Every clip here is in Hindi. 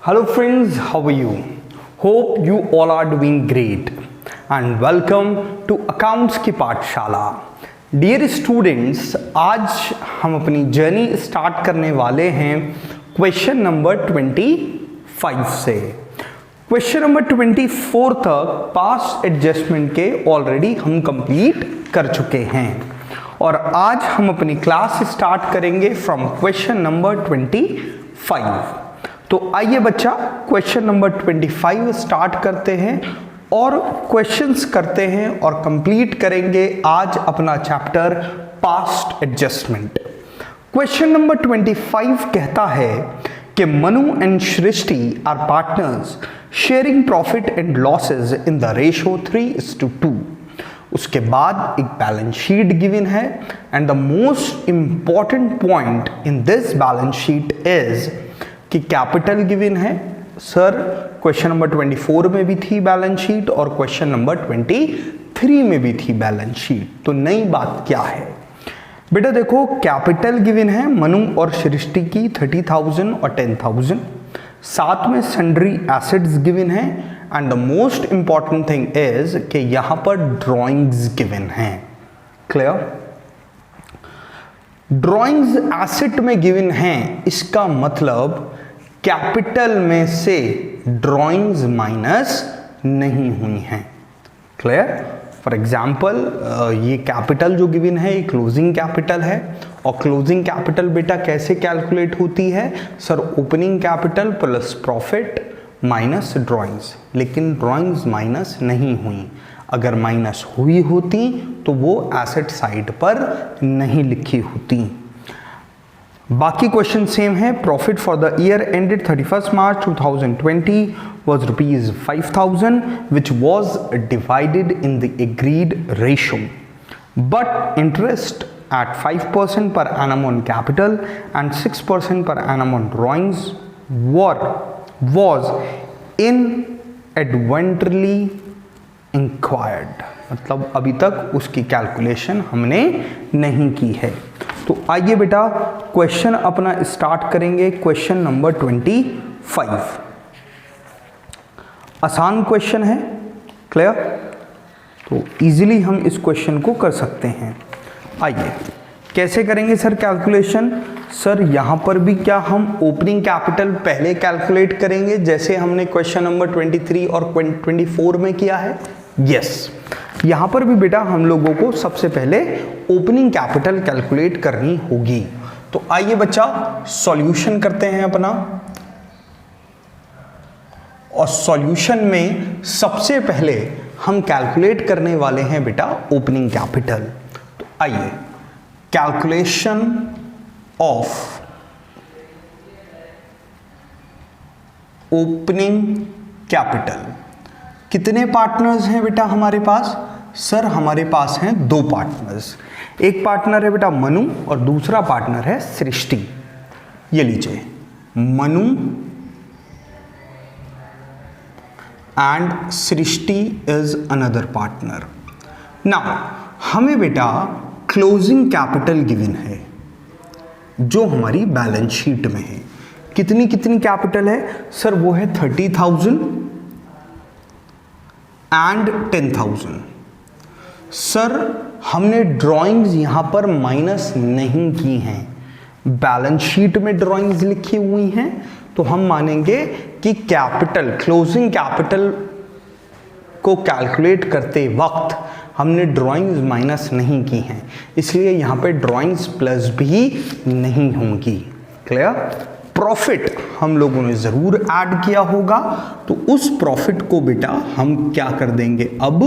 Hello friends, how are you? Hope you all are doing great and welcome to Accounts की पाठशाला। Dear students, आज हम अपनी जर्नी स्टार्ट करने वाले हैं क्वेश्चन नंबर 25 से। क्वेश्चन नंबर 24 तक पास्ट एडजस्टमेंट के ऑलरेडी हम कंप्लीट कर चुके हैं और आज हम अपनी क्लास स्टार्ट करेंगे फ्रॉम क्वेश्चन नंबर 25। तो आइए बच्चा क्वेश्चन नंबर 25 स्टार्ट करते हैं और क्वेश्चंस करते हैं और कंप्लीट करेंगे आज अपना chapter past adjustment. Question number 25 कहता है कि Manu and Srishti are partners sharing profit and losses in the ratio 3:2। उसके बाद एक बैलेंस शीट गिवन है and the most important point in this balance sheet is कि कैपिटल गिवन है। सर क्वेश्चन नंबर 24 में भी थी बैलेंस शीट और क्वेश्चन नंबर 23 में भी थी बैलेंस शीट। तो नई बात क्या है बेटा, देखो कैपिटल गिवन है मनु और सृष्टि की 30,000 और 10,000, साथ में सन्ड्री एसेट्स गिवन है and the most important thing is कि यहां पर ड्रॉइंग्स गिवन है। क्लियर? ड्रॉइंग्स एसेट में गिवन है, इसका मतलब कैपिटल में से ड्रॉइंग्स माइनस नहीं हुई हैं। क्लियर? फॉर एग्जाम्पल ये कैपिटल जो गिवन है ये क्लोजिंग कैपिटल है और क्लोजिंग कैपिटल बेटा कैसे कैलकुलेट होती है? Sir opening capital plus profit minus drawings, लेकिन ड्रॉइंग्स माइनस नहीं हुई। अगर माइनस हुई होती तो वो एसेट साइड पर नहीं लिखी होती। बाकी क्वेश्चन सेम है। Profit for the year ended 31 March 2020 was rupees 5,000 which was divided in the agreed ratio, but interest at 5% per annum on capital and 6% per annum on drawings was inadvertently inquired। मतलब अभी तक उसकी कैलकुलेशन हमने नहीं की है। तो आइए बेटा क्वेश्चन अपना स्टार्ट करेंगे। क्वेश्चन नंबर 25 आसान क्वेश्चन है। क्लियर? तो इजीली हम इस क्वेश्चन को कर सकते हैं। आइए कैसे करेंगे सर कैलकुलेशन? सर यहाँ पर भी क्या हम ओपनिंग कैपिटल पहले कैलकुलेट करेंगे जैसे हमने क्वेश्चन नंबर 23 और 24 में किया है? यस, यहाँ पर भी बेटा हम लोगों को सबसे पहले ओपनिंग कैपिटल कैलकुलेट करनी होगी। तो आइए बच्चा सॉल्यूशन करते हैं अपना, और सॉल्यूशन में सबसे पहले हम कैलकुलेट करने वाले हैं बेटा ओपनिंग कैपिटल। तो आइए कैलकुलेशन ऑफ ओपनिंग कैपिटल। कितने पार्टनर्स हैं बेटा हमारे पास? सर हमारे पास हैं दो पार्टनर्स। एक पार्टनर है बेटा मनु और दूसरा पार्टनर है सृष्टि। ये लीजिए Manu and Srishti is another partner. Now हमें बेटा क्लोजिंग कैपिटल गिवन है जो हमारी बैलेंस शीट में है। कितनी कितनी कैपिटल है? सर वो है 30,000 एंड 10,000। सर हमने ड्राइंग्स यहां पर माइनस नहीं की हैं, बैलेंस शीट में ड्राइंग्स लिखी हुई हैं, तो हम मानेंगे कि कैपिटल क्लोजिंग कैपिटल को कैलकुलेट करते वक्त हमने ड्राइंग्स माइनस नहीं की हैं, इसलिए यहां पे ड्राइंग्स प्लस भी नहीं होंगी। क्लियर? प्रॉफिट हम लोगों ने जरूर ऐड किया होगा, तो उस प्रॉफिट को बेटा हम क्या कर देंगे अब?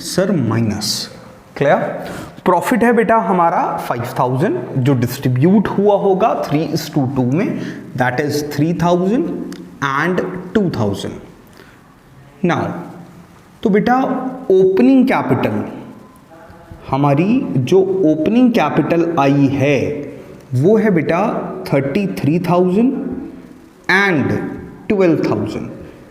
Sir minus. क्लियर? प्रॉफिट है बेटा हमारा 5,000 जो डिस्ट्रीब्यूट हुआ होगा 3:2 में, दैट इज 3,000 एंड 2,000। नाउ तो बेटा ओपनिंग कैपिटल हमारी जो ओपनिंग कैपिटल आई है वो है बेटा 33,000 एंड 12,000।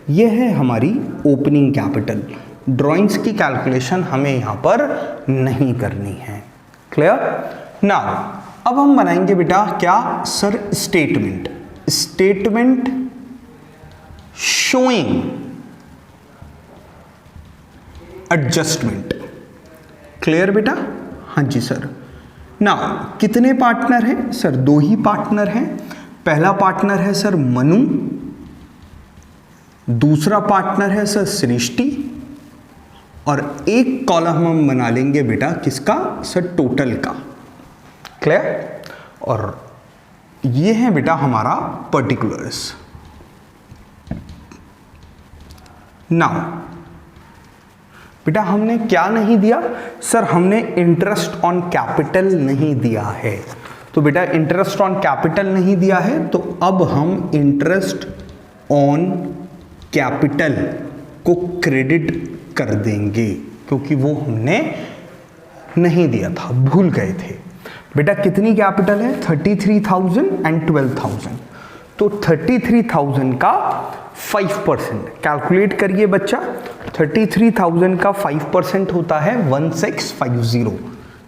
यह है हमारी ओपनिंग कैपिटल। ड्राइंग्स की कैलकुलेशन हमें यहाँ पर नहीं करनी है। क्लियर? नाउ अब हम बनाएंगे बेटा क्या? Sir statement showing adjustment. Clear बेटा? हाँ जी सर। ना कितने पार्टनर हैं सर? 2 ही पार्टनर हैं। पहला पार्टनर है सर मनु, दूसरा पार्टनर है सर सृष्टि, और एक कॉलम हम बना लेंगे बेटा किसका सर? टोटल का। क्लियर? और ये है बेटा हमारा पर्टिकुलर्स। नाउ बेटा हमने क्या नहीं दिया सर? हमने इंटरेस्ट ऑन कैपिटल नहीं दिया है। तो बेटा इंटरेस्ट ऑन कैपिटल नहीं दिया है, तो अब हम इंटरेस्ट ऑन कैपिटल को क्रेडिट कर देंगे, क्योंकि वो हमने नहीं दिया था, भूल गए थे। बेटा कितनी कैपिटल है? 33,000 एंड 12,000। तो 33,000 का 5% कैलकुलेट करिए बच्चा। 33,000 का 5% होता है 1650,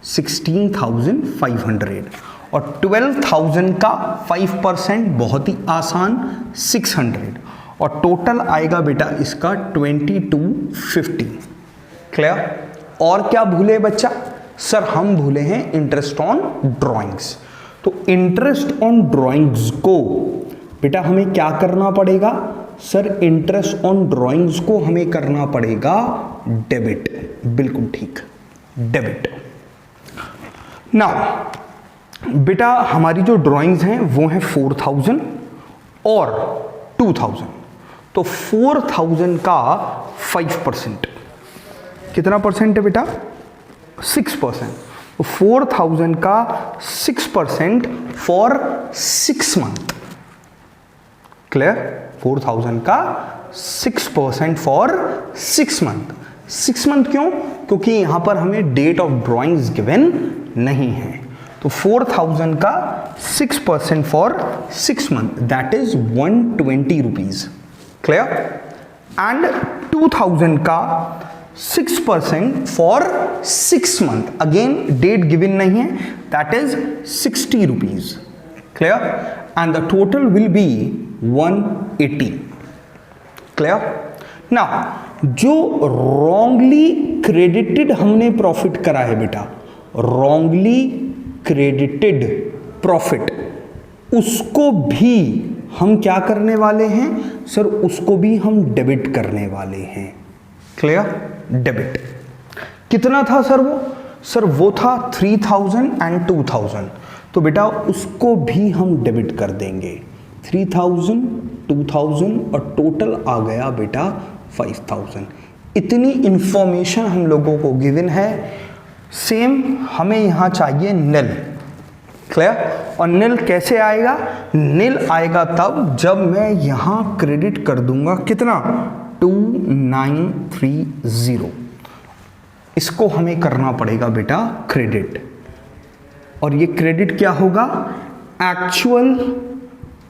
16,500, और 12,000 का 5% बहुत ही आसान 600, और टोटल आएगा बेटा इसका 2250। क्लियर? और क्या भूले बच्चा? सर हम भूले हैं इंटरेस्ट ऑन ड्राइंग्स। तो इंटरेस्ट ऑन ड्राइंग्स को बेटा हमें क्या करना पड़ेगा सर? इंटरेस्ट ऑन ड्राइंग्स को हमें करना पड़ेगा डेबिट। बिल्कुल ठीक, डेबिट। नाउ बेटा हमारी जो ड्राइंग्स हैं वो हैं 4,000 और 2,000। तो 4,000 का 5% कितना परसेंट है बेटा? 6%। तो 4,000 का 6% फॉर 6 मंथ। क्लियर? 4,000 का 6% फॉर 6 मंथ। 6 मंथ क्यों? क्योंकि यहां पर हमें डेट ऑफ ड्राइंग्स गिवन नहीं है। तो 4,000 का 6% for 6 month, that is 120 rupees. Clear? And 2,000 का 6% for 6 month, again date given नहीं है, that is 60 rupees. Clear? And the total will be 180। Clear? Now जो रॉन्गली क्रेडिटेड हमने प्रॉफिट करा है बेटा, रॉन्गली क्रेडिटेड प्रॉफिट, उसको भी हम क्या करने वाले हैं सर? उसको भी हम डेबिट करने वाले हैं। क्लियर? डेबिट। कितना था सर वो? सर वो था 3,000 एंड 2,000। तो बेटा उसको भी हम डेबिट कर देंगे। 3,000, 2,000 और टोटल आ गया बेटा 5,000। इतनी इंफॉर्मेशन हम लोगों को गिवन है। सेम हमें यहाँ चाहिए निल। क्लियर? और निल कैसे आएगा? निल आएगा तब जब मैं यहाँ क्रेडिट कर दूंगा कितना? 2930। इसको हमें करना पड़ेगा बेटा क्रेडिट, और ये क्रेडिट क्या होगा? Actual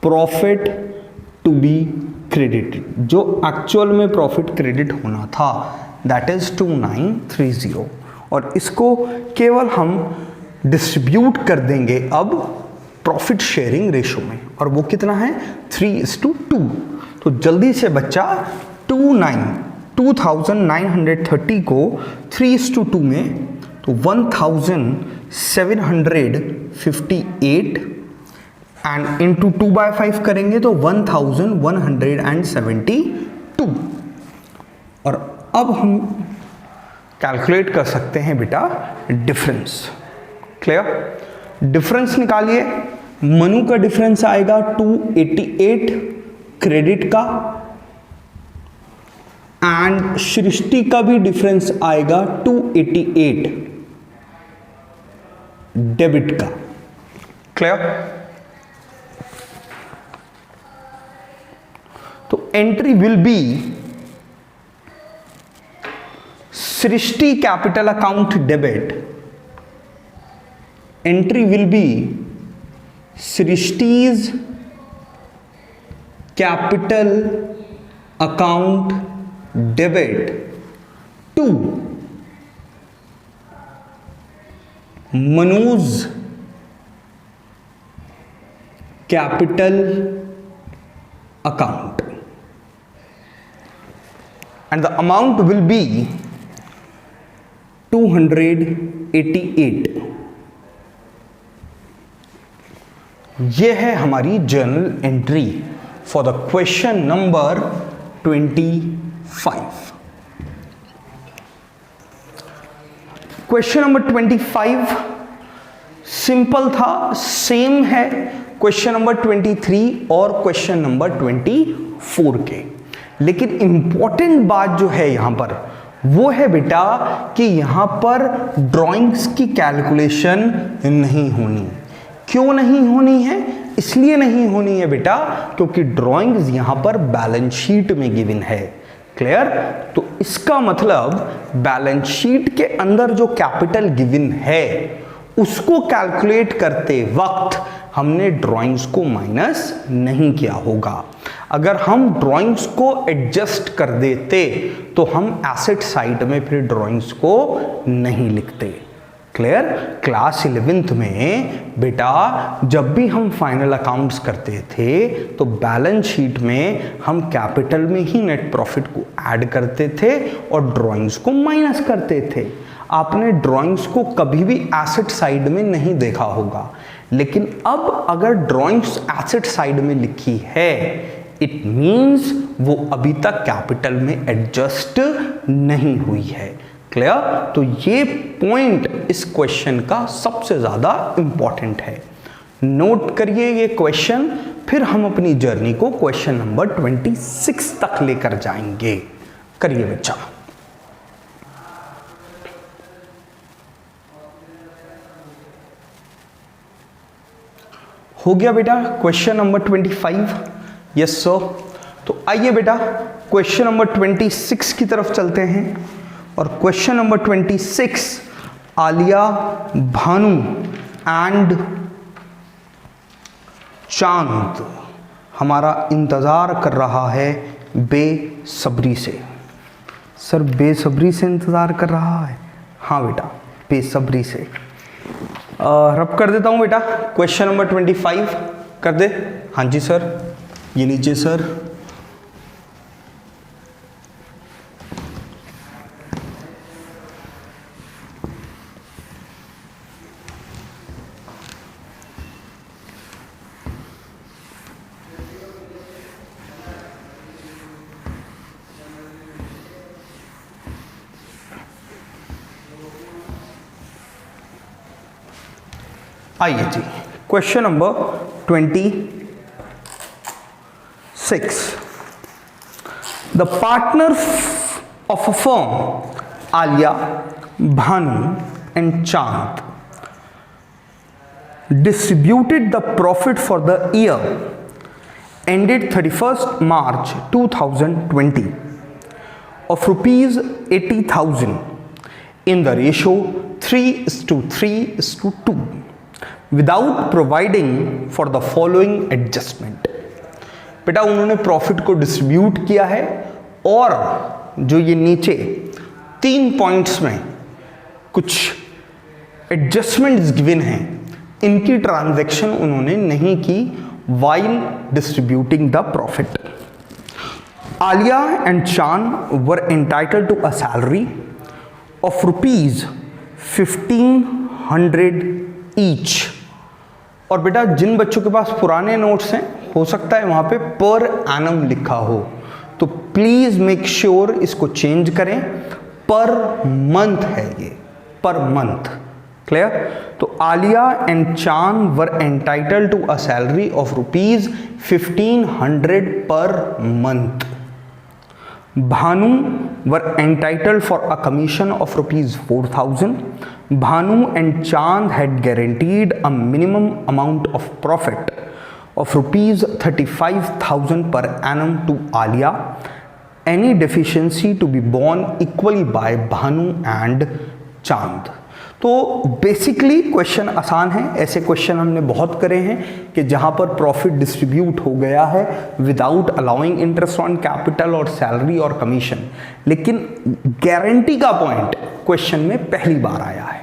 profit to be credited. जो एक्चुअल में प्रॉफिट क्रेडिट होना था दैट इज 2930, और इसको केवल हम डिस्ट्रीब्यूट कर देंगे अब प्रॉफिट शेयरिंग रेशो में, और वो कितना है? 3:2। तो जल्दी से बच्चा 2,930 को 3:2 में, तो 1,758 एंड इंटू 2/5 करेंगे तो 1,172। और अब हम कैलकुलेट कर सकते हैं बेटा डिफरेंस। क्लियर? डिफरेंस निकालिए। मनु का डिफरेंस आएगा 288 क्रेडिट का, एंड सृष्टि का भी डिफरेंस आएगा 288 डेबिट का। क्लियर? तो entry will be Srishti capital account debit. Entry will be Srishti's capital account debit to Manuj capital account. and the amount will be 288. ये है हमारी journal entry for the question number 25. Question number 25 simple था, सेम है क्वेश्चन नंबर 23 और क्वेश्चन नंबर 24 के, लेकिन इंपॉर्टेंट बात जो है यहां पर वो है बेटा कि यहां पर ड्राइंग्स की कैलकुलेशन नहीं होनी. क्यों नहीं होनी है? इसलिए नहीं होनी है बेटा क्योंकि ड्राइंग्स यहां पर बैलेंस शीट में गिवन है. क्लियर? तो इसका मतलब बैलेंस शीट के अंदर जो कैपिटल गिवन है उसको कैलकुलेट करते वक्त हमने ड्राइंग्स को माइनस नहीं किया होगा. अगर हम ड्राइंग्स को एडजस्ट कर देते तो हम एसेट साइड में फिर ड्राइंग्स को नहीं लिखते. क्लियर? क्लास 11th में बेटा जब भी हम फाइनल अकाउंट्स करते थे तो बैलेंस शीट में हम कैपिटल में ही नेट प्रॉफिट को ऐड करते थे और ड्राइंग्स को माइनस करते थे. आपने ड्राइंग्स को कभी भी एसेट साइड में नहीं देखा होगा, लेकिन अब अगर ड्राइंग्स एसेट साइड में लिखी है इट मीन्स वो अभी तक कैपिटल में एडजस्ट नहीं हुई है. क्लियर? तो ये पॉइंट इस क्वेश्चन का सबसे ज्यादा इंपॉर्टेंट है. नोट करिए ये क्वेश्चन, फिर हम अपनी जर्नी को क्वेश्चन नंबर 26 तक लेकर जाएंगे. करिए बच्चा. हो गया बेटा क्वेश्चन नंबर 25? Yes sir. तो आइए बेटा क्वेश्चन नंबर 26 की तरफ चलते हैं. और question number 26 Alia, Bhanu and चांद हमारा इंतज़ार कर रहा है बेसब्री से. सर बेसब्री से इंतज़ार कर रहा है? हाँ बेटा बेसब्री से. रब कर देता हूँ बेटा क्वेश्चन नंबर 25 कर दे. हाँ जी सर, ये लीजिए सर. आइए जी question number 26. The partner of a firm Alia, Bhanu and Chand distributed the profit for the year ended 31st March 2020 of rupees 80,000 in the ratio 3:3:2 without providing for the following adjustment. बेटा उन्होंने प्रॉफिट को डिस्ट्रीब्यूट किया है और जो ये नीचे 3 पॉइंट्स में कुछ एडजस्टमेंट्स गिवन हैं इनकी ट्रांजैक्शन उन्होंने नहीं की while distributing the profit. Alia and Chan were entitled to a salary of rupees 1,500 each. और बेटा जिन बच्चों के पास पुराने नोट्स हैं हो सकता है वहां पे पर एनम लिखा हो, तो प्लीज मेक श्योर इसको चेंज करें. पर मंथ है ये, पर मंथ. क्लियर? तो Alia and Chand were entitled to a salary of rupees 1,500 per month. Bhanu were entitled for a commission of rupees 4,000. Bhanu and Chand had guaranteed a minimum amount of profit of rupees 35,000 per annum to Alia. Any deficiency to be borne equally by Bhanu and Chand. तो बेसिकली क्वेश्चन आसान है. ऐसे क्वेश्चन हमने बहुत करे हैं कि जहां पर प्रॉफिट डिस्ट्रीब्यूट हो गया है without allowing interest on capital और सैलरी और कमीशन, लेकिन गारंटी का पॉइंट क्वेश्चन में पहली बार आया है.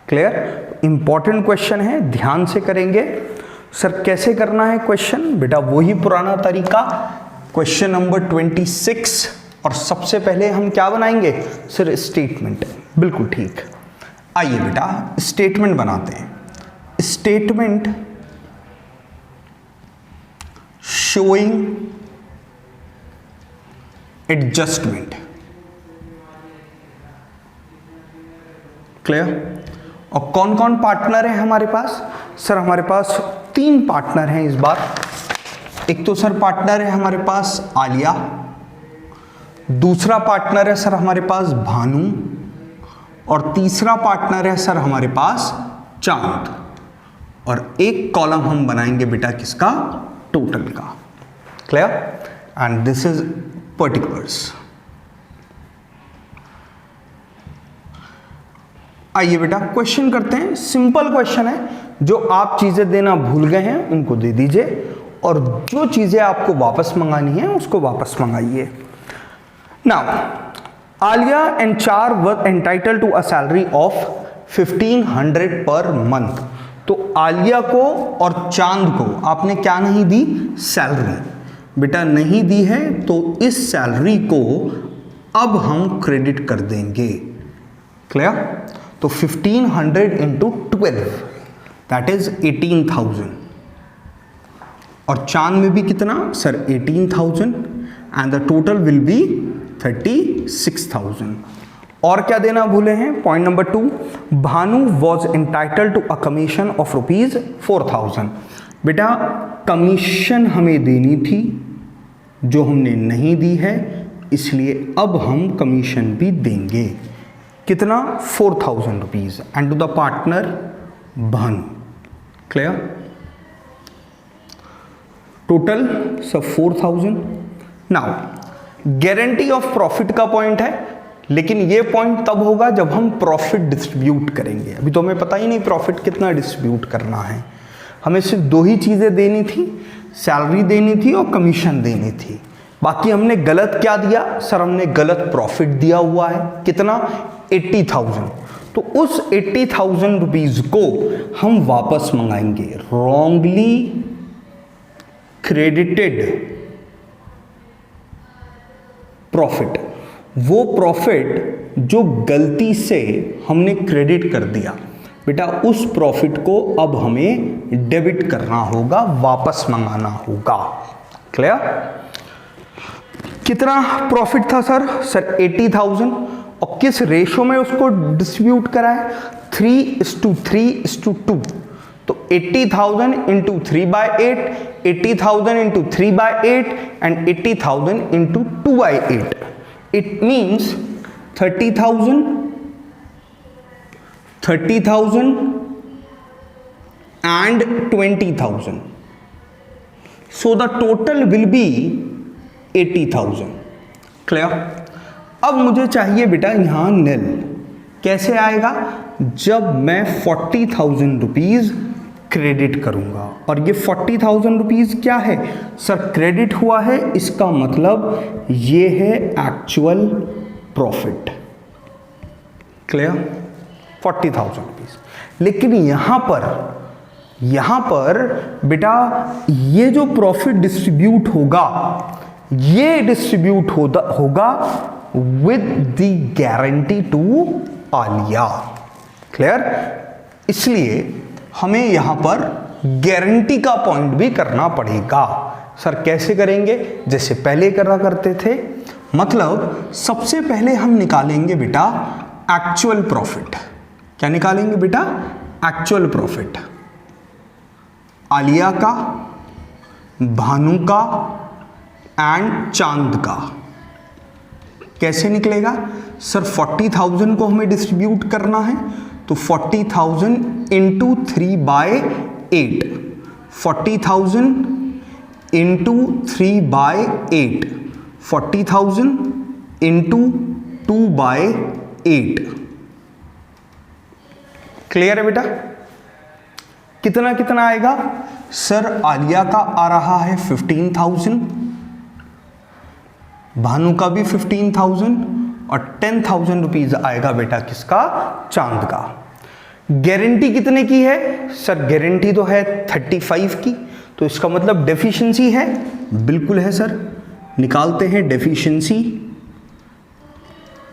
क्लियर? इंपॉर्टेंट क्वेश्चन है, ध्यान से करेंगे. सर कैसे करना है क्वेश्चन? बेटा वही पुराना तरीका. क्वेश्चन नंबर 26 और सबसे पहले हम क्या बनाएंगे सर, स्टेटमेंट। बिल्कुल ठीक। आइए बेटा स्टेटमेंट बनाते हैं। Statement showing adjustment. क्लियर? और कौन कौन पार्टनर है हमारे पास? सर हमारे पास 3 पार्टनर हैं इस बार। एक तो सर पार्टनर है हमारे पास आलिया, दूसरा पार्टनर है सर हमारे पास भानु, और तीसरा पार्टनर है सर हमारे पास चांद। और एक कॉलम हम बनाएंगे बेटा किसका? टोटल का। Clear? And this is particulars. आइए बेटा क्वेश्चन करते हैं। सिंपल क्वेश्चन है, जो आप चीजें देना भूल गए हैं उनको दे दीजिए, और जो चीजें आपको वापस मंगानी है उसको वापस मंगाइए। नाउ आलिया एंड चार were entitled to a salary of 1500 per month. तो आलिया को और चांद को आपने क्या नहीं दी? सैलरी बेटा नहीं दी है, तो इस सैलरी को अब हम क्रेडिट कर देंगे। क्लियर? तो 1500 इंटू 12 दैट इज 18,000, और चांद में भी कितना sir? 18,000, and the total will be 36,000। और क्या देना भूले हैं? Point number 2, Bhanu was entitle to a commission of ₹4,000। बेटा कमीशन हमें देनी थी जो हमने नहीं दी है, इसलिए अब हम कमीशन भी देंगे। कितना? 4,000 rupees, and to the partner Bhanu. Clear? Total सब 4,000। नाउ गारंटी ऑफ प्रॉफिट का पॉइंट है, लेकिन ये पॉइंट तब होगा जब हम प्रॉफिट डिस्ट्रीब्यूट करेंगे। अभी तो हमें पता ही नहीं प्रॉफिट कितना डिस्ट्रीब्यूट करना है। हमें सिर्फ 2 ही चीज़ें देनी थी, सैलरी देनी थी और कमीशन देनी थी। बाकी हमने गलत क्या दिया सर? हमने गलत प्रॉफिट दिया हुआ है। कितना? 80,000। तो उस 80,000 रुपीज को हम वापस मंगाएंगे। रॉन्गली क्रेडिटेड प्रॉफिट, वो प्रॉफिट जो गलती से हमने क्रेडिट कर दिया बेटा, उस प्रॉफिट को अब हमें डेबिट करना होगा, वापस मंगाना होगा। क्लियर? कितना प्रॉफिट था सर? सर 80,000। और किस रेशो में उसको डिस्ट्रीब्यूट करा है? 3:3:2। तो 80,000 into 3/8, 80,000 into 3/8 and 80,000 into 2/8। It means 30,000 and 20,000. So the total will be 80,000. Clear? अब मुझे चाहिए बेटा यहां निल। कैसे आएगा? जब मैं 40,000 रुपीज क्रेडिट करूंगा, और ये 40,000 रुपीज क्या है सर? क्रेडिट हुआ है, इसका मतलब ये है एक्चुअल प्रॉफिट। क्लियर? 40,000 रुपीज। लेकिन यहां पर बेटा ये जो प्रॉफिट डिस्ट्रीब्यूट होगा, ये डिस्ट्रीब्यूट होगा with the guarantee to Alia. Clear? इसलिए हमें यहां पर गारंटी का पॉइंट भी करना पड़ेगा। सर कैसे करेंगे? जैसे पहले करा करते थे, मतलब सबसे पहले हम निकालेंगे बेटा एक्चुअल प्रॉफिट। क्या निकालेंगे बेटा? एक्चुअल प्रॉफिट आलिया का, भानु का एंड चांद का। कैसे निकलेगा सर? 40,000 को हमें डिस्ट्रीब्यूट करना है, तो 40,000 इंटू 3/8, 40,000 इंटू 3/8, 40,000 इंटू 2/8। क्लियर है बेटा? कितना कितना आएगा सर? आलिया का आ रहा है 15,000, भानु का भी 15,000, और 10,000 रुपीज आएगा बेटा किसका? चांद का। गारंटी कितने की है सर? गारंटी तो है 35 की, तो इसका मतलब डेफिशिएंसी है। बिल्कुल है सर। निकालते हैं डेफिशिएंसी।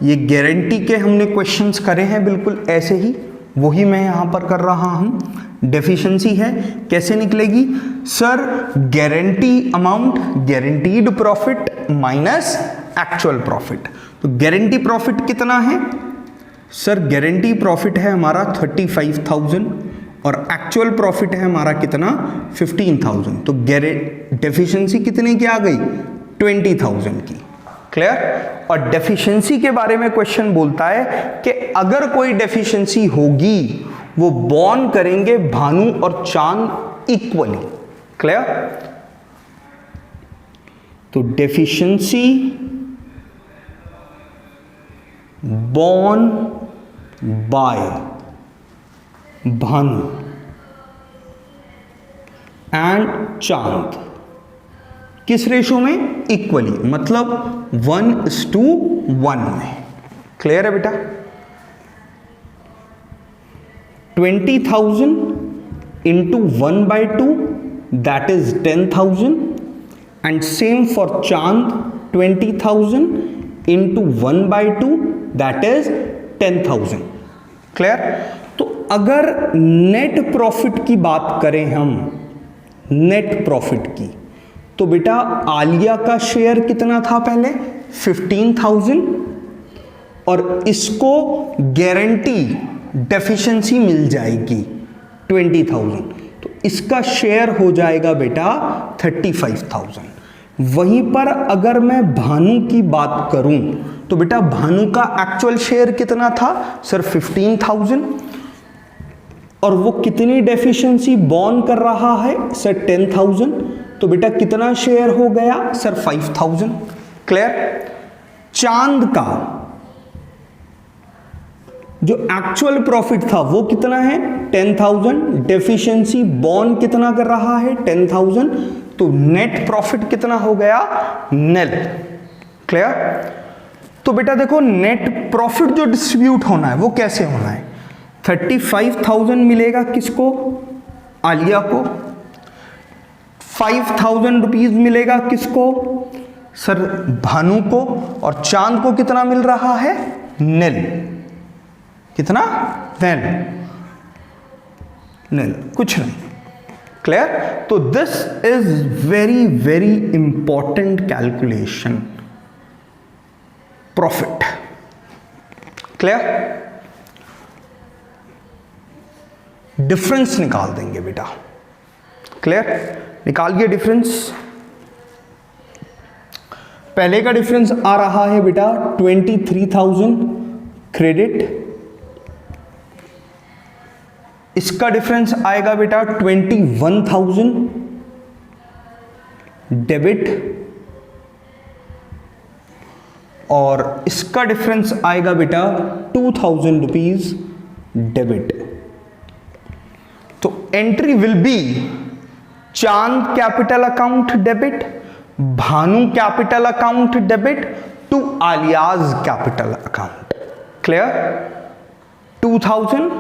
ये गारंटी के हमने क्वेश्चंस करे हैं बिल्कुल ऐसे ही, वही मैं यहाँ पर कर रहा हूँ। डेफिशिएंसी है, कैसे निकलेगी sir? Guarantee amount, guaranteed profit minus actual profit. तो गारंटी प्रॉफिट कितना है सर? गारंटी प्रॉफिट है हमारा 35,000 और एक्चुअल प्रॉफिट है हमारा कितना? 15,000। तो डेफिशिएंसी कितने की आ गई? 20,000 की। क्लियर? और डेफिशिएंसी के बारे में क्वेश्चन बोलता है कि अगर कोई डेफिशिएंसी होगी वो बॉर्न करेंगे भानु और चांद इक्वली। क्लियर? तो deficiency borne by Bhanu and Chand किस रेशो में? इक्वली, मतलब 1:1 में। क्लियर है बेटा? 20,000 into 1/2 that is 10,000 and same for Chand 20,000 into 1/2 that is 10,000। Clear? तो अगर नेट प्रॉफिट की बात करें हम, नेट प्रॉफिट की, तो बेटा आलिया का शेयर कितना था पहले? 15,000 और इसको गारंटी डेफिशिएंसी मिल जाएगी 20,000, तो इसका शेयर हो जाएगा बेटा 35,000। वहीं पर अगर मैं भानु की बात करूं तो बेटा भानु का एक्चुअल शेयर कितना था सर? 15,000 और वो कितनी डेफिशिएंसी बॉर्न कर रहा है सर? 10,000। तो बेटा कितना शेयर हो गया सर? 5,000। क्लियर? चांद का जो एक्चुअल प्रॉफिट था वो कितना है? 10,000। डेफिशिएंसी बॉर्न कितना कर रहा है? 10,000। तो नेट प्रॉफिट कितना हो गया? नेल। क्लियर? तो बेटा देखो नेट प्रॉफिट जो डिस्ट्रीब्यूट होना है वो कैसे होना है? 35,000 मिलेगा किसको? आलिया को। 5,000 रुपीज मिलेगा किसको सर? भानु को। और चांद को कितना मिल रहा है? नेल। कितना? नेल। नेल, कुछ नहीं। क्लियर? तो this is very very important calculation, profit. Clear? Difference निकाल देंगे बेटा। क्लियर? निकालिए डिफरेंस। पहले का डिफरेंस आ रहा है बेटा 23,000 क्रेडिट, इसका डिफरेंस आएगा बेटा 21,000 डेबिट, और इसका डिफरेंस आएगा बेटा 2,000 रुपीज डेबिट। तो entry will be Chand capital account debit, Bhanu capital account debit to Alia's capital account. Clear? 2,000,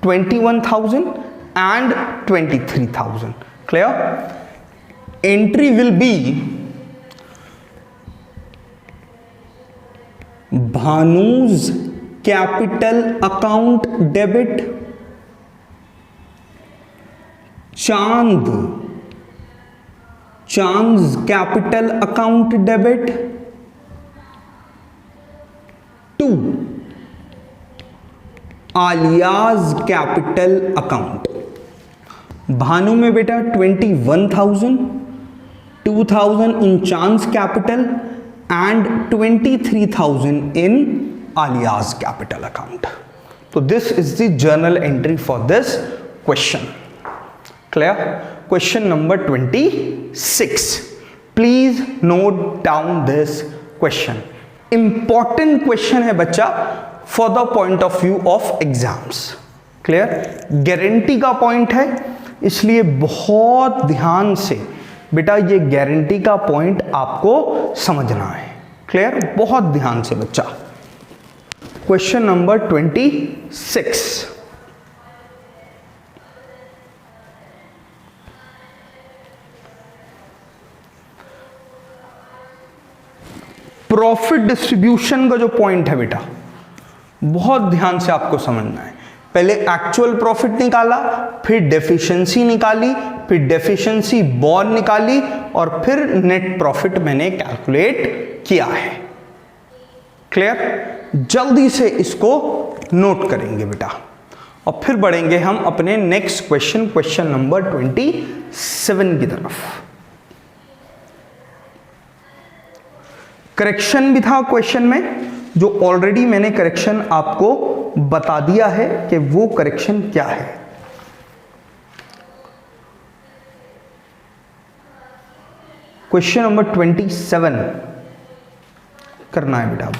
21,000 and 23,000. Clear? Entry will be Bhanu's capital account debit, Chand's capital account debit to Alia's capital account. Bhanu में बेटा 21,000, 2,000 in Chand's capital and 23,000 in Alia's capital account. तो this is the journal entry for this question. Clear? Question number 26। Please note down this question. Important question है बच्चा for the point of view of exams. Clear? Guarantee का पॉइंट है, इसलिए बहुत ध्यान से बेटा ये गारंटी का पॉइंट आपको समझना है। क्लियर? बहुत ध्यान से बच्चा। Question number 26। प्रॉफिट डिस्ट्रीब्यूशन का जो पॉइंट है बेटा, बहुत ध्यान से आपको समझना है। पहले एक्चुअल प्रॉफिट निकाला, फिर डेफिशिएंसी निकाली, फिर डेफिशिएंसी बॉर्न निकाली, और फिर नेट प्रॉफिट मैंने कैलकुलेट किया है। क्लियर? जल्दी से इसको नोट करेंगे बेटा, और फिर बढ़ेंगे हम अपने नेक्स्ट क्वेश्चन, क्वेश्चन नंबर 27 की तरफ। करेक्शन भी था क्वेश्चन में, जो ऑलरेडी मैंने करेक्शन आपको बता दिया है कि वो करेक्शन क्या है। क्वेश्चन नंबर 27 करना है बेटा।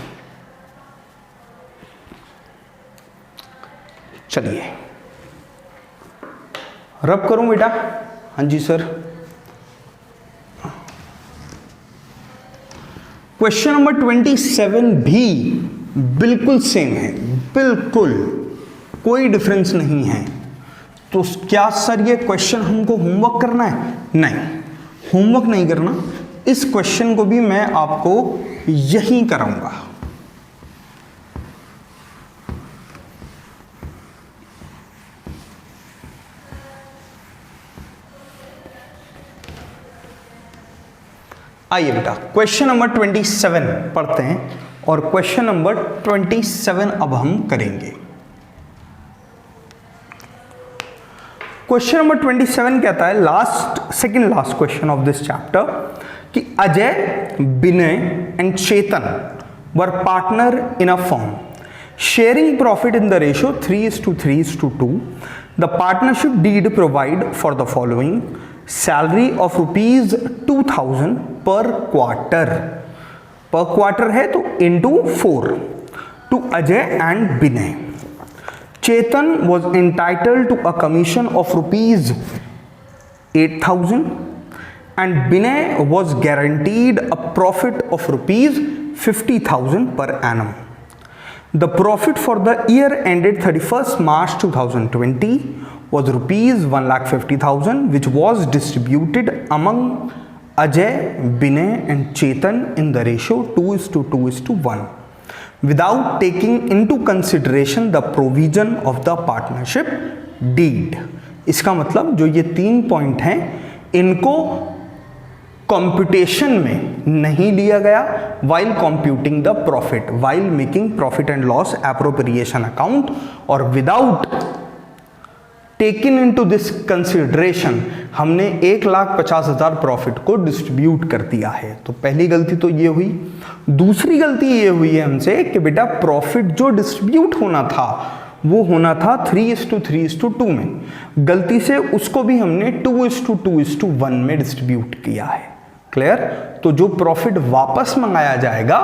चलिए रब करूं बेटा? हाँ जी सर। क्वेश्चन नंबर 27 भी बिल्कुल सेम है, बिल्कुल कोई डिफरेंस नहीं है। तो क्या सर ये क्वेश्चन हमको होमवर्क करना है? नहीं, होमवर्क नहीं करना। इस क्वेश्चन को भी मैं आपको यही कराऊंगा। आइए बेटा क्वेश्चन नंबर 27 पढ़ते हैं, और क्वेश्चन नंबर 27 अब हम करेंगे। क्वेश्चन नंबर 27 कहता है, second last question of this chapter, कि Ajay, Vinay and Chetan were partner in a firm sharing profit in the ratio 3:3:2. The partnership deed provide for the following: salary of rupees 2000 per quarter, per quarter है तो into 4, to Ajay and Binay. Chetan was entitled to a commission of rupees 8000 and Binay was guaranteed a profit of rupees 50,000 per annum. The profit for the year ended 31st March 2020 was rupees 1,50,000, which was distributed among Ajay, Binay and Chetan in the ratio 2:2:1 without taking into consideration the provision of the partnership deed. इसका मतलब जो ये 3 पॉइंट हैं इनको कंप्यूटेशन में नहीं लिया गया while computing the profit, while making profit and loss appropriation account, और without taken into this consideration हमने 1,50,000 प्रॉफिट को डिस्ट्रीब्यूट कर दिया है। तो पहली गलती तो ये हुई। दूसरी गलती ये हुई है हमसे कि बेटा प्रॉफिट जो डिस्ट्रीब्यूट होना था वो होना था 3:3:2 में, गलती से उसको भी हमने 2:2:1 में डिस्ट्रीब्यूट किया है। क्लियर? तो जो प्रॉफिट वापस मंगाया जाएगा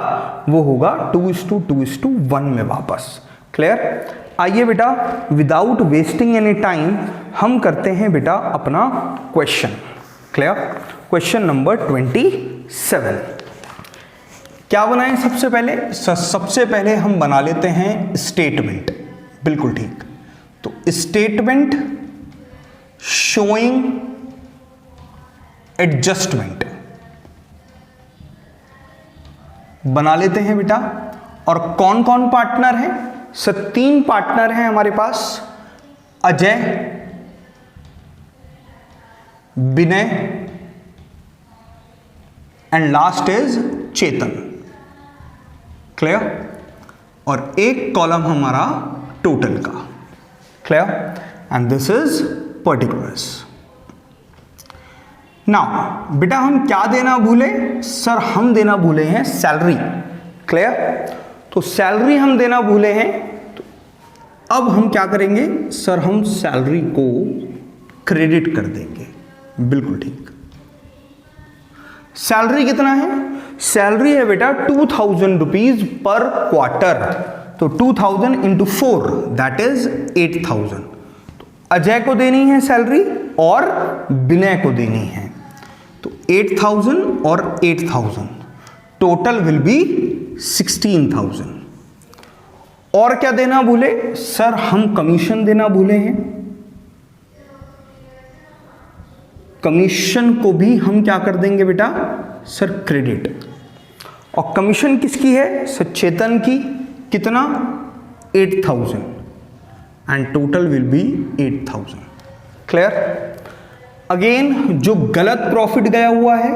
वो होगा 2:2:1 में वापस। क्लियर? आइए बेटा विदाउट वेस्टिंग एनी टाइम हम करते हैं बेटा अपना क्वेश्चन। क्लियर? क्वेश्चन नंबर 27 क्या बनाएं? सबसे पहले हम बना लेते हैं स्टेटमेंट। बिल्कुल ठीक। तो स्टेटमेंट शोइंग एडजस्टमेंट बना लेते हैं बेटा। और कौन कौन पार्टनर है? सर 3 पार्टनर हैं हमारे पास, Ajay, Vinay and last is Chetan. Clear? और एक कॉलम हमारा टोटल का। Clear? And this is particulars. Now बेटा हम क्या देना भूले? सर हम देना भूले हैं सैलरी। क्लियर? तो सैलरी हम देना भूले हैं, तो अब हम क्या करेंगे? सर हम सैलरी को क्रेडिट कर देंगे। बिल्कुल ठीक। सैलरी कितना है? सैलरी है बेटा 2,000 रुपीज पर क्वार्टर। तो 2,000 इंटू 4 दैट इज 8,000। तो अजय को देनी है सैलरी और विनय को देनी है। तो 8,000 और 8,000 टोटल विल बी 16,000। और क्या देना भूले? सर हम कमीशन देना भूले हैं। कमीशन को भी हम क्या कर देंगे बेटा? Sir credit. और कमीशन किसकी है सर? चेतन की। कितना? 8000 and total will B 8000। Clear? Again जो गलत प्रॉफिट गया हुआ है,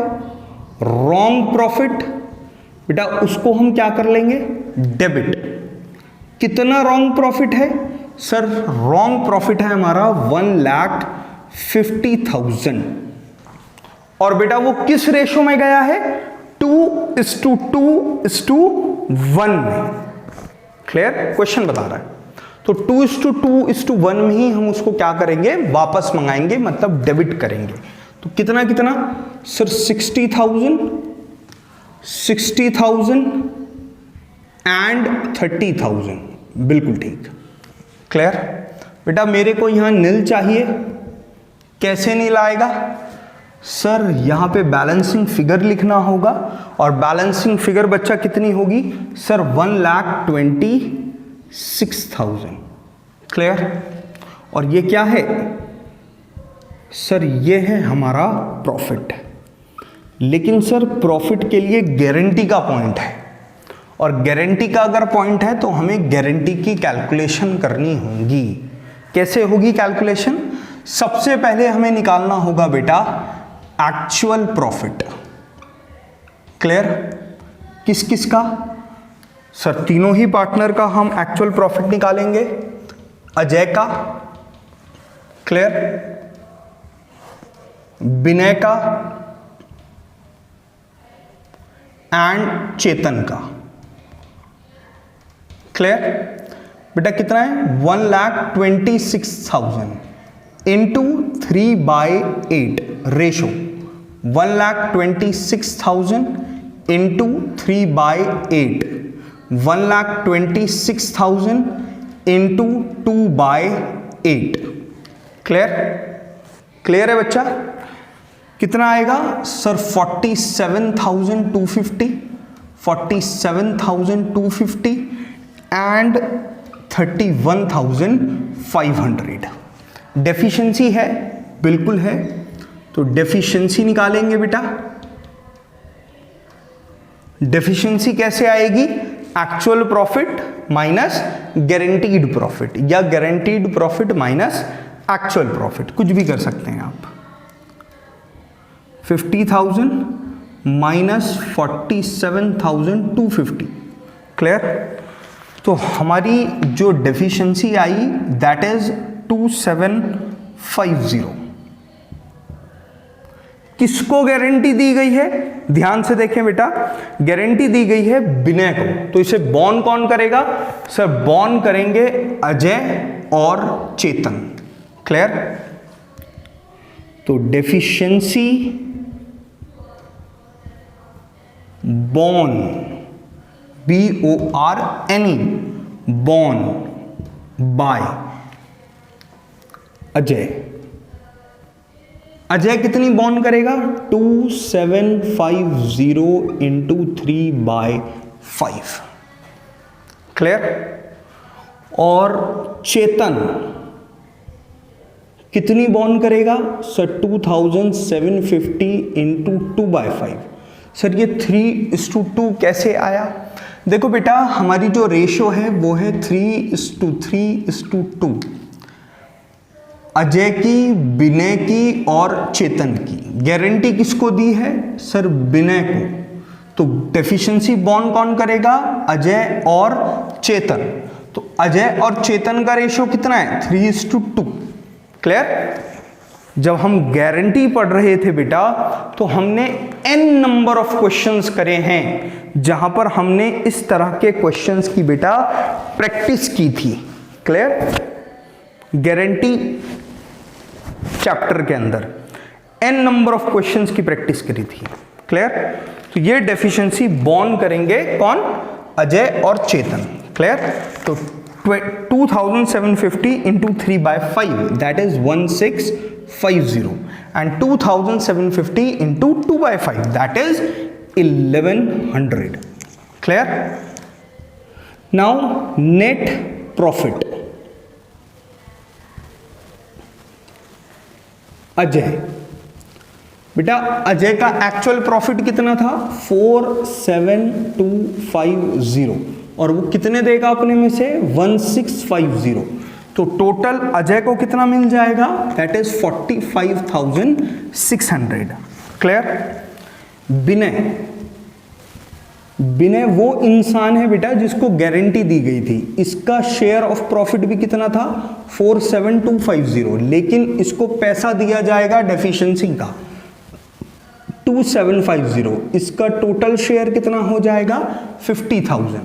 रॉन्ग प्रॉफिट, बेटा उसको हम क्या कर लेंगे? डेबिट। कितना रॉन्ग प्रॉफिट है सर? रॉन्ग प्रॉफिट है हमारा 1,50,000। और बेटा वो किस रेशो में गया है? 2:2:1 में। क्लियर? क्वेश्चन बता रहा है। तो 2:2:1 में ही हम उसको क्या करेंगे? वापस मंगाएंगे, मतलब डेबिट करेंगे। तो कितना कितना सर? 60,000 एंड 30,000। बिल्कुल ठीक। क्लियर? बेटा मेरे को यहां नील चाहिए। कैसे नील आएगा सर? यहां पे बैलेंसिंग फिगर लिखना होगा, और बैलेंसिंग फिगर बच्चा कितनी होगी सर? 1,26,000। क्लियर? और ये क्या है सर? ये है हमारा प्रॉफिट। लेकिन सर प्रॉफिट के लिए गारंटी का पॉइंट है, और गारंटी का अगर पॉइंट है तो हमें गारंटी की कैलकुलेशन करनी होगी। कैसे होगी कैलकुलेशन? सबसे पहले हमें निकालना होगा बेटा एक्चुअल प्रॉफिट। क्लियर? किस किस का सर? तीनों ही पार्टनर का हम एक्चुअल प्रॉफिट निकालेंगे। अजय का, क्लियर, विनय का एंड चेतन का। क्लियर? बेटा कितना है? 1,26,000 into 3/8 ratio. 1,26,000 into 3/8, 1,26,000 into 2/8। Clear? Clear है बच्चा? कितना आएगा सर? 47,250, 47,250 एंड 31,500। डेफिशिएंसी है? बिल्कुल है। तो डेफिशिएंसी निकालेंगे बेटा। डेफिशिएंसी कैसे आएगी? Actual profit minus guaranteed profit, या guaranteed profit minus actual profit, कुछ भी कर सकते हैं आप। 50,000 माइनस 47,250। क्लियर? तो हमारी जो डेफिशिएंसी आई दैट इज 2750। किसको गारंटी दी गई है? ध्यान से देखें बेटा, गारंटी दी गई है विनय को। तो इसे बॉन्ड कौन करेगा सर? बॉन्ड करेंगे अजय और चेतन। क्लियर? तो deficiency bond, BORNE, bond by Ajay. Ajay कितनी बॉन्ड करेगा? 2750 इंटू 3/5। क्लियर? और चेतन कितनी बॉन्ड करेगा सर? 2750 इंटू 2/5। सर ये 3:2 कैसे आया? देखो बेटा हमारी जो रेशो है वो है 3:2। अजय की, विनय की और चेतन की। गारंटी किसको दी है सर? विनय को। तो डेफिशिएंसी बॉन्ड कौन करेगा? अजय और चेतन। तो अजय और चेतन का रेशो कितना है? 3:2। क्लियर? जब हम गारंटी पढ़ रहे थे बेटा तो हमने n नंबर ऑफ क्वेश्चंस करे हैं जहां पर हमने इस तरह के क्वेश्चंस की बेटा प्रैक्टिस की थी। क्लियर? गारंटी चैप्टर के अंदर n नंबर ऑफ क्वेश्चंस की प्रैक्टिस करी थी। क्लियर? तो ये डेफिशिएंसी बॉन्ड करेंगे कौन? अजय और चेतन। क्लियर? तो 2750 into 3/5 that is 1650 and 2750 into 2/5 that is 1100। Clear? Now net profit. Ajay बेटा अजय का एक्चुअल प्रॉफिट कितना था 47,250 और वो कितने देगा अपने में से 1650, तो टोटल अजय को कितना मिल जाएगा, दैट इज 45,600। क्लियर। विनय वो इंसान है बेटा जिसको गारंटी दी गई थी, इसका शेयर ऑफ प्रॉफिट भी कितना था 47,250, लेकिन इसको पैसा दिया जाएगा डेफिशिएंसी का 2750, इसका टोटल शेयर कितना हो जाएगा 50,000।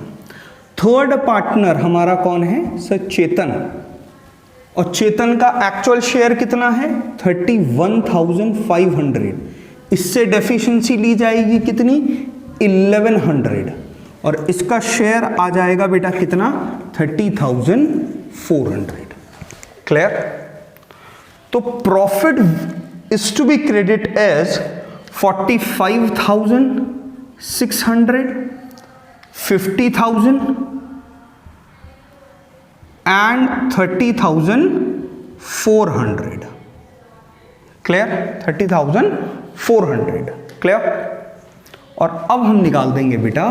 थर्ड पार्टनर हमारा कौन है सर, चेतन, और चेतन का एक्चुअल शेयर कितना है 31,500, इससे डेफिशिएंसी ली जाएगी कितनी 1100 और इसका शेयर आ जाएगा बेटा कितना 30,400। क्लियर। तो profit is to be credit as 45,600, 50,000 and 30,400। Clear, 30,400। Clear. और अब हम निकाल देंगे बेटा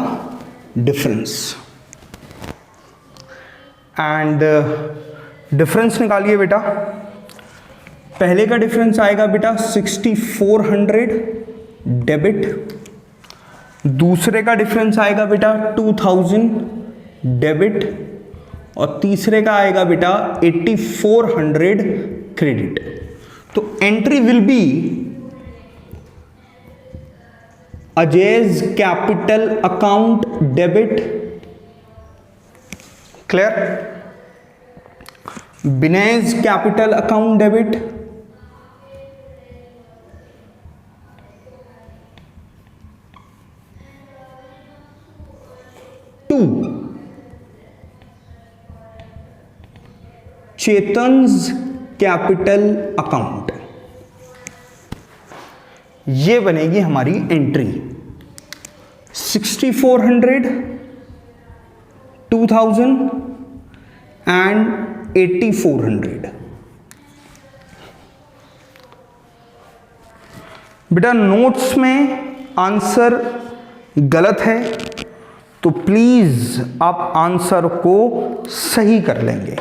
डिफरेंस, एंड डिफरेंस निकालिए बेटा। पहले का डिफरेंस आएगा बेटा 6400 डेबिट, दूसरे का डिफरेंस आएगा बेटा 2000 डेबिट और तीसरे का आएगा बेटा 8400 क्रेडिट। तो entry will be Ajay's capital account debit, clear, Vinay's capital account debit, to Chetan's capital account. ये बनेगी हमारी एंट्री 6400, 2000 एंड 8400। बेटा नोट्स में आंसर गलत है तो प्लीज आप आंसर को सही कर लेंगे।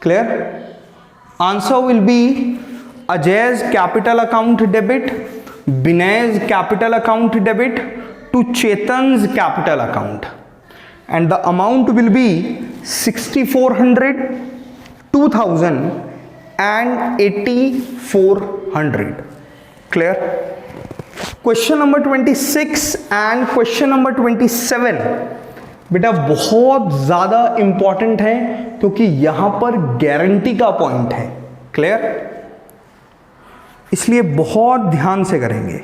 Clear. Answer will be Ajay's capital account debit, Vinay's capital account debit to Chetan's capital account, and the amount will be 6400, 2000 and 8400. Clear? Question number 26 and question number 27 बेटा बहुत ज़्यादा इंपॉर्टेंट है क्योंकि यहां पर गारंटी का पॉइंट है। क्लियर, इसलिए बहुत ध्यान से करेंगे।